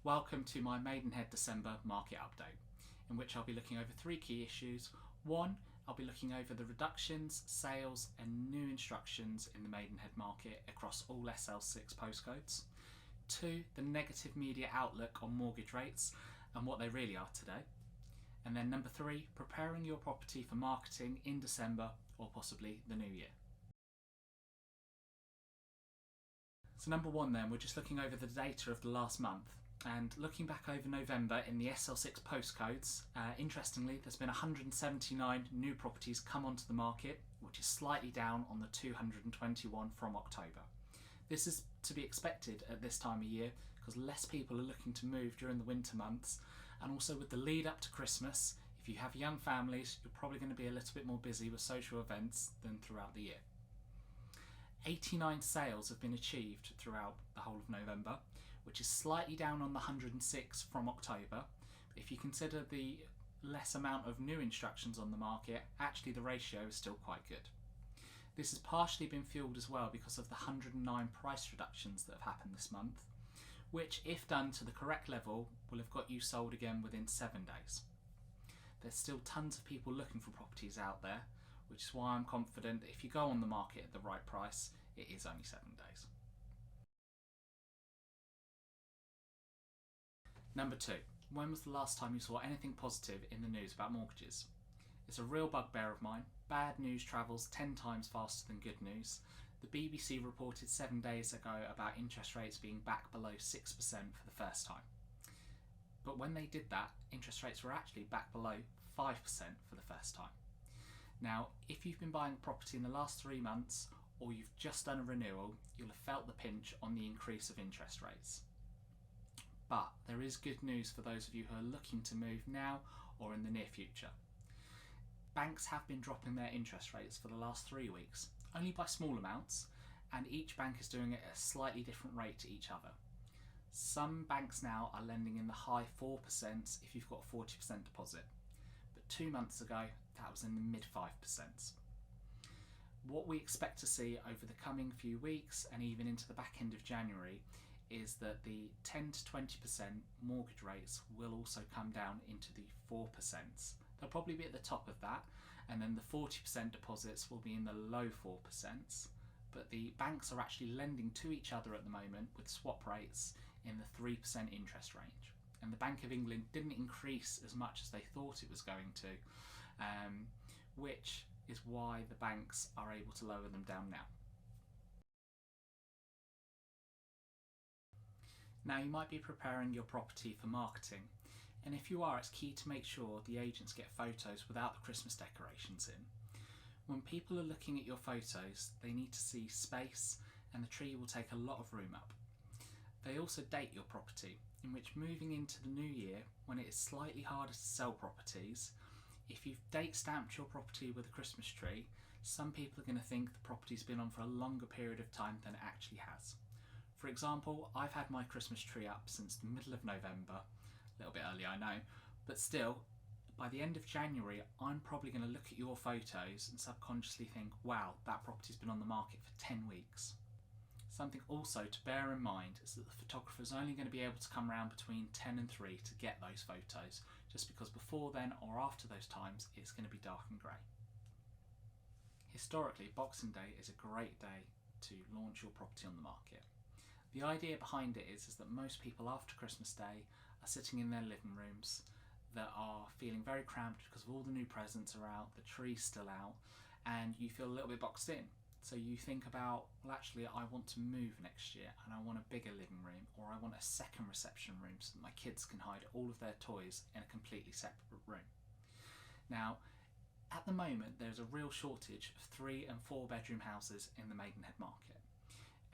Welcome to my Maidenhead December market update, in which I'll be looking over three key issues. One, I'll be looking over the reductions, sales and new instructions in the Maidenhead market across all SL6 postcodes. Two, the negative media outlook on mortgage rates and what they really are today. And then number three, preparing your property for marketing in December or possibly the new year. So number one then, we're just looking over the data of the last month. And looking back over November in the SL6 postcodes, interestingly, there's been 179 new properties come onto the market, which is slightly down on the 221 from October. This is to be expected at this time of year because less people are looking to move during the winter months, and also with the lead up to Christmas, if you have young families, you're probably going to be a little bit more busy with social events than throughout the year. 89 sales have been achieved throughout the whole of November, which is slightly down on the 106 from October. If you consider the less amount of new instructions on the market, actually the ratio is still quite good. This has partially been fueled as well because of the 109 price reductions that have happened this month, which, if done to the correct level, will have got you sold again within 7 days. There's still tons of people looking for properties out there, which is why I'm confident that if you go on the market at the right price, it is only 7 days. Number two, when was the last time you saw anything positive in the news about mortgages? It's a real bugbear of mine. Bad news travels 10 times faster than good news. The BBC reported 7 days ago about interest rates being back below 6% for the first time. But when they did that, interest rates were actually back below 5% for the first time. Now, if you've been buying a property in the last 3 months, or you've just done a renewal, you'll have felt the pinch on the increase of interest rates. But there is good news for those of you who are looking to move now or in the near future. Banks have been dropping their interest rates for the last 3 weeks, only by small amounts, and each bank is doing it at a slightly different rate to each other. Some banks now are lending in the high 4% if you've got a 40% deposit, but 2 months ago that was in the mid 5%. What we expect to see over the coming few weeks and even into the back end of January is that the 10 to 20% mortgage rates will also come down into the 4%. They'll probably be at the top of that, and then the 40% deposits will be in the low 4%. But the banks are actually lending to each other at the moment with swap rates in the 3% interest range. And the Bank of England didn't increase as much as they thought it was going to, which is why the banks are able to lower them down now. Now, you might be preparing your property for marketing, and if you are, it's key to make sure the agents get photos without the Christmas decorations in. When people are looking at your photos, they need to see space, and the tree will take a lot of room up. They also date your property, in which moving into the new year, when it is slightly harder to sell properties, if you've date stamped your property with a Christmas tree, some people are going to think the property's been on for a longer period of time than it actually has. For example, I've had my Christmas tree up since the middle of November, a little bit early I know, but still, by the end of January, I'm probably going to look at your photos and subconsciously think, wow, that property's been on the market for 10 weeks. Something also to bear in mind is that the photographer's only going to be able to come around between 10 and 3 to get those photos, just because before then or after those times, it's going to be dark and grey. Historically, Boxing Day is a great day to launch your property on the market. The idea behind it is that most people after Christmas Day are sitting in their living rooms that are feeling very cramped because of all the new presents are out, the tree's still out, and you feel a little bit boxed in. So you think about, well, actually I want to move next year and I want a bigger living room, or I want a second reception room so that my kids can hide all of their toys in a completely separate room. Now, at the moment there's a real shortage of 3 and 4 bedroom houses in the Maidenhead market.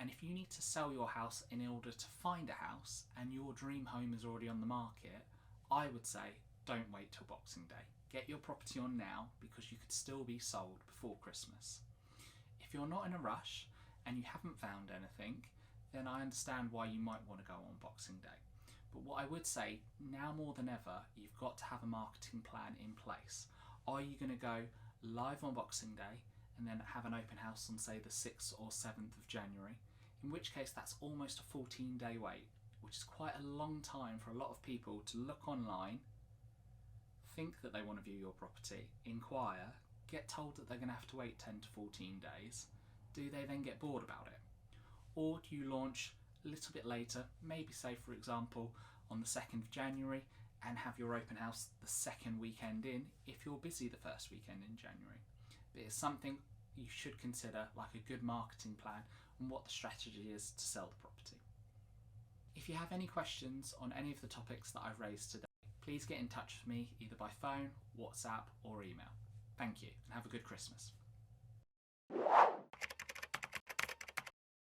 And if you need to sell your house in order to find a house and your dream home is already on the market, I would say don't wait till Boxing Day. Get your property on now because you could still be sold before Christmas. If you're not in a rush and you haven't found anything, then I understand why you might want to go on Boxing Day. But what I would say, now more than ever, you've got to have a marketing plan in place. Are you going to go live on Boxing Day and then have an open house on, say, the 6th or 7th of January? In which case that's almost a 14-day wait. which is quite a long time for a lot of people to look online, think that they want to view your property, inquire, get told that they're going to have to wait 10 to 14 days. Do they then get bored about it? Or do you launch a little bit later, maybe say for example on the 2nd of January, and have your open house the second weekend in if you're busy the first weekend in January? But it's something you should consider, like a good marketing plan and what the strategy is to sell the property. If you have any questions on any of the topics that I've raised today, please get in touch with me either by phone, WhatsApp or email. Thank you and have a good Christmas.